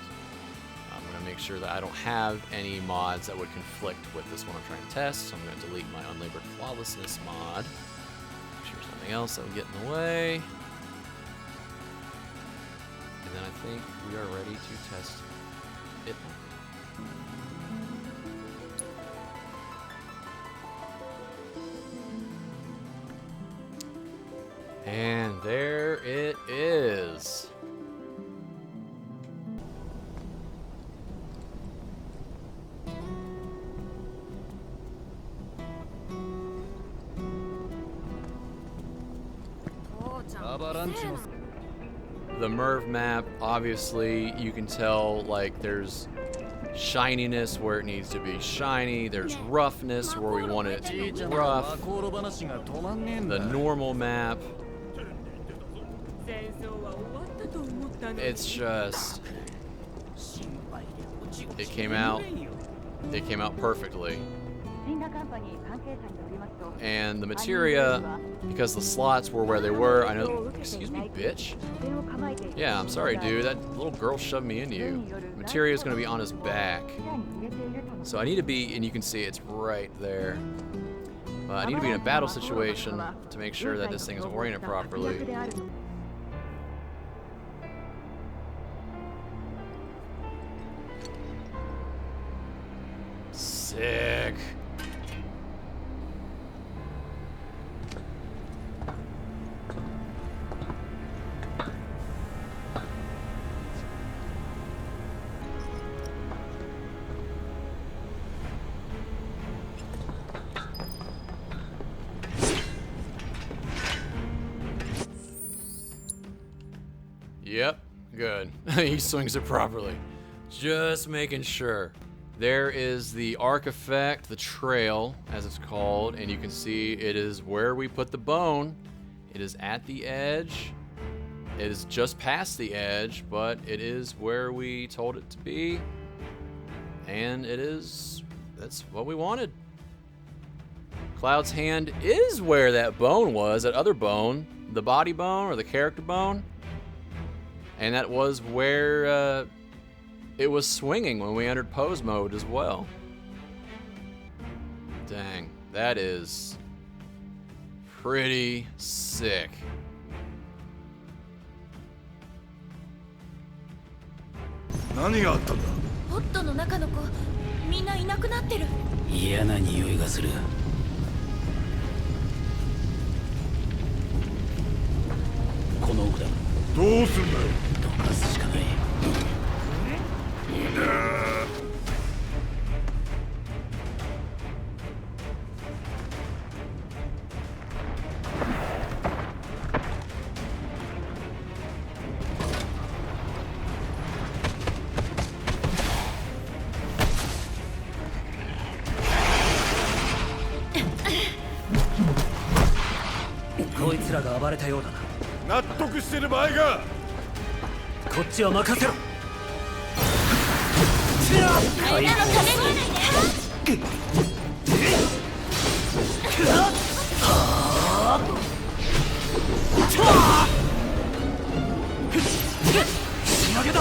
I'm going to make sure that I don't have any mods that would conflict with this one I'm trying to test. So I'm going to delete my Unlabored Flawlessness mod. Make sure there's nothing else that would get in the way. And then I think we are ready to test it. And there it is. The Merv map, obviously, you can tell, like, there's shininess where it needs to be shiny, there's roughness where we want it to be rough. The normal map, it's just, it came out perfectly. And the Materia, because the slots were where they were, I know, excuse me, bitch? Yeah, I'm sorry, dude, that little girl shoved me into you. Materia is going to be on his back. So I need to be, and you can see it's right there. I need to be in a battle situation to make sure that this thing is oriented properly. Sick. Yep, good. He swings it properly. Just making sure. There is the arc effect, the trail, as it's called, and you can see it is where we put the bone. It is at the edge. It is just past the edge, but it is where we told it to be. And it is, that's what we wanted. Cloud's hand is where that bone was, that other bone, the body bone or the character bone. And that was where it was swinging when we entered pose mode as well. Dang, that is pretty sick. What happened? ポットの中の子、みんないなくなってる。嫌な匂いがする。この奥だ。どうすんだよ。どかすしかない。こいつらが暴れたようだな。納得してる場合が。こっちは任せろ。みんなのために。仕上げだ。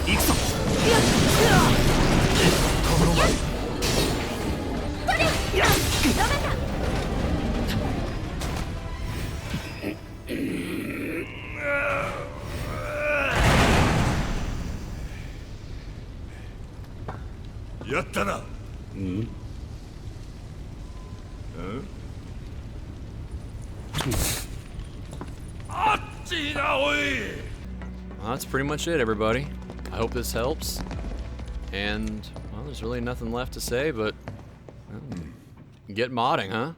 行くぞ。やったな。あっちだおい。 Well, that's pretty much it, everybody. I hope this helps. And, well, there's really nothing left to say, but get modding, huh?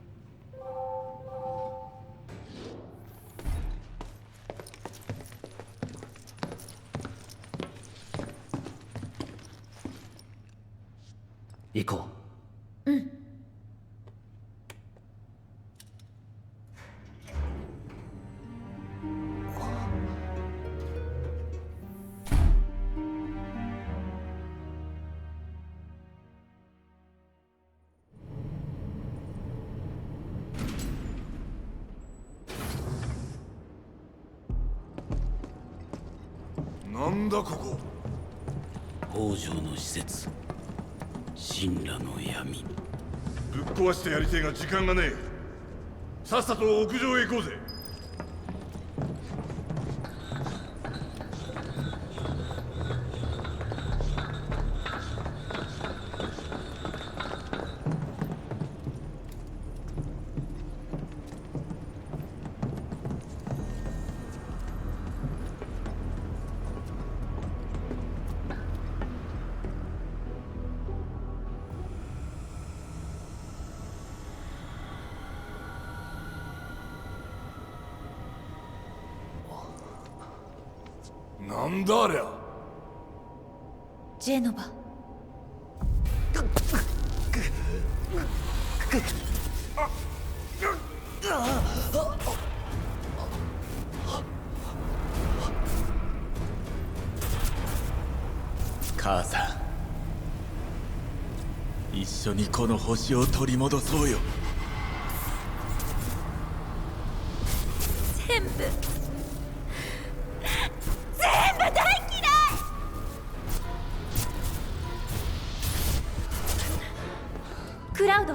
Iko. なんだここ。北条の施設。神羅の闇。ぶっ壊してやりてえが時間がねえ。さっさと屋上へ行こうぜ。なんだありゃ。ジェノバ。母さん、一緒にこの星を取り戻そうよ。全部大嫌い。クラウド？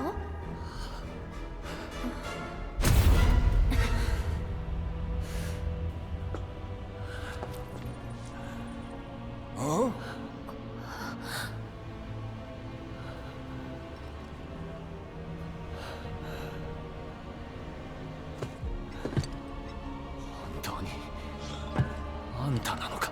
あんたなのか。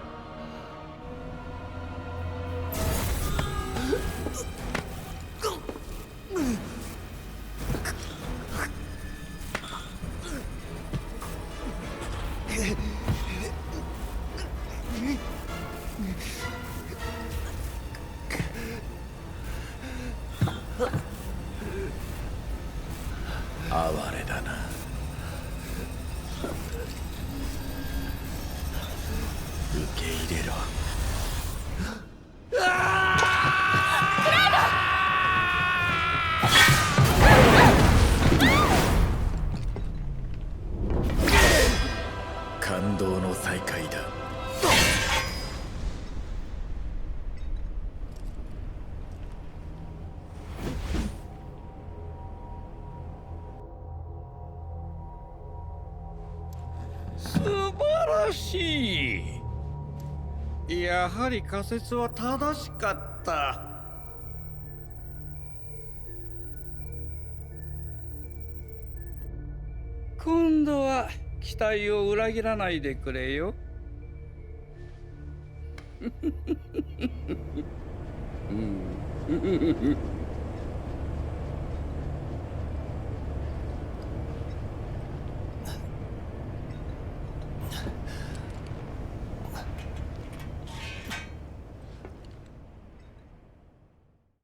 哀れだな。受け入れろ。感動の再会だ。素晴らしい。やはり仮説は正しかった。今度は期待を裏切らないでくれよ。うん